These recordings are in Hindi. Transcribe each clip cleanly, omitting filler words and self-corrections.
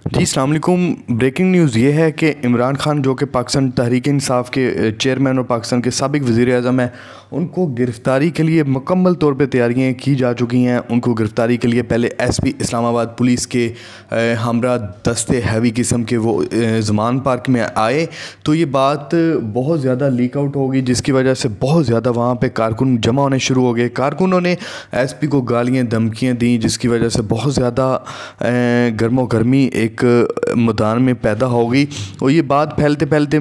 जी अस्सलाम वालेकुम। ब्रेकिंग न्यूज़ ये है कि इमरान खान जो कि पाकिस्तान तहरीक इंसाफ के चेयरमैन और पाकिस्तान के साबिक वज़ीर आज़म हैं, उनको गिरफ़्तारी के लिए मुकम्मल तौर पे तैयारियां की जा चुकी हैं। उनको गिरफ़्तारी के लिए पहले एसपी इस्लामाबाद पुलिस के हमरा दस्ते हैवी किस्म के वो ज़मान पार्क में आए, तो ये बात बहुत ज़्यादा लीक आउट हो गई, जिसकी वजह से बहुत ज़्यादा वहाँ पे कारकुन जमा होने शुरू हो गए। कारकुनों ने एसपी को गालियाँ धमकियाँ दी, जिसकी वजह से बहुत ज़्यादा गर्मो गर्मी एक मैदान में पैदा हो गई। और ये बात फैलते फैलते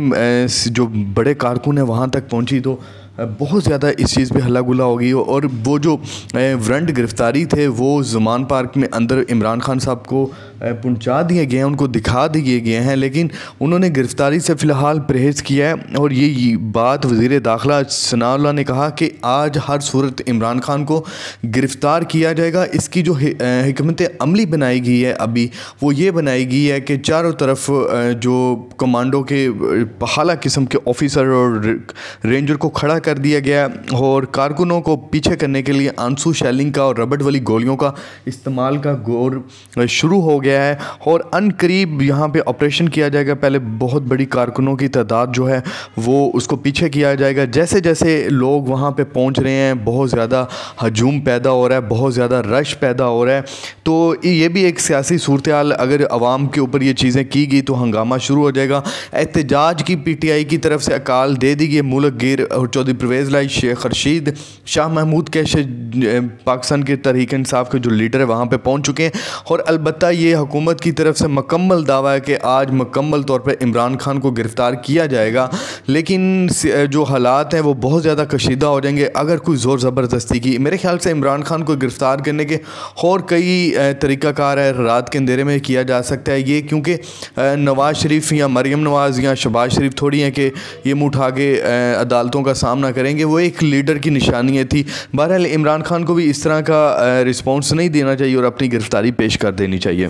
जो बड़े कारकुन हैं वहाँ तक पहुँची, तो बहुत ज़्यादा इस चीज़ पे हल्ला गुल्ला हो गई। और वो जो वारंट गिरफ़्तारी थे वो ज़मान पार्क में अंदर इमरान खान साहब को पहुंचा दिए गए हैं, उनको दिखा दिए गए हैं, लेकिन उन्होंने गिरफ़्तारी से फ़िलहाल परहेज़ किया है। और ये बात वज़ीर दाखिला सनाउल्लाह ने कहा कि आज हर सूरत इमरान खान को गिरफ़्तार किया जाएगा। इसकी जो हिकमत अमली बनाई गई है अभी, वो ये बनाई गई है कि चारों तरफ जो कमांडो के आला किस्म के ऑफिसर और रेंजर को खड़ा कर दिया गया, और कारकुनों को पीछे करने के लिए आंसू शेलिंग का और रबड़ वाली गोलियों का इस्तेमाल का गौर शुरू हो गया है। और अनकरीब यहाँ पे ऑपरेशन किया जाएगा। पहले बहुत बड़ी कारकुनों की तादाद जो है वो उसको पीछे किया जाएगा। जैसे जैसे लोग वहाँ पे पहुँच रहे हैं, बहुत ज़्यादा हजूम पैदा हो रहा है, बहुत ज़्यादा रश पैदा हो रहा है। तो ये भी एक सियासी सूरत हाल, अगर अवाम के ऊपर ये चीज़ें की गई तो हंगामा शुरू हो जाएगा। एहतजाज की PTI की तरफ से अकाल दे दी गई। मुल्क गिर और चौधरी परवेज़ लाई, शेख रशीद, शाह महमूद कैशे पाकिस्तान के तहरीक इंसाफ के जो लीडर है वहाँ पे पहुँच चुके हैं। और अलबत्ता ये हुकूमत की तरफ से मुकम्मल दावा है कि आज मुकम्मल तौर पर इमरान खान को गिरफ़्तार किया जाएगा, लेकिन जो हालात हैं वो बहुत ज़्यादा कशीदा हो जाएंगे अगर कोई ज़ोर ज़बरदस्ती की। मेरे ख्याल से इमरान खान को गिरफ़्तार करने के और कई तरीक़ाकार है, रात के अंधेरे में किया जा सकता है ये, क्योंकि नवाज़ शरीफ या मरीम नवाज़ या शहबाज शरीफ थोड़ी हैं कि ये मुँह उठा के अदालतों का सामना करेंगे। वो एक लीडर की निशानियाँ थी। बहरहाल इमरान खान को भी इस तरह का रिस्पॉन्स नहीं देना चाहिए और अपनी गिरफ़्तारी पेश कर देनी चाहिए।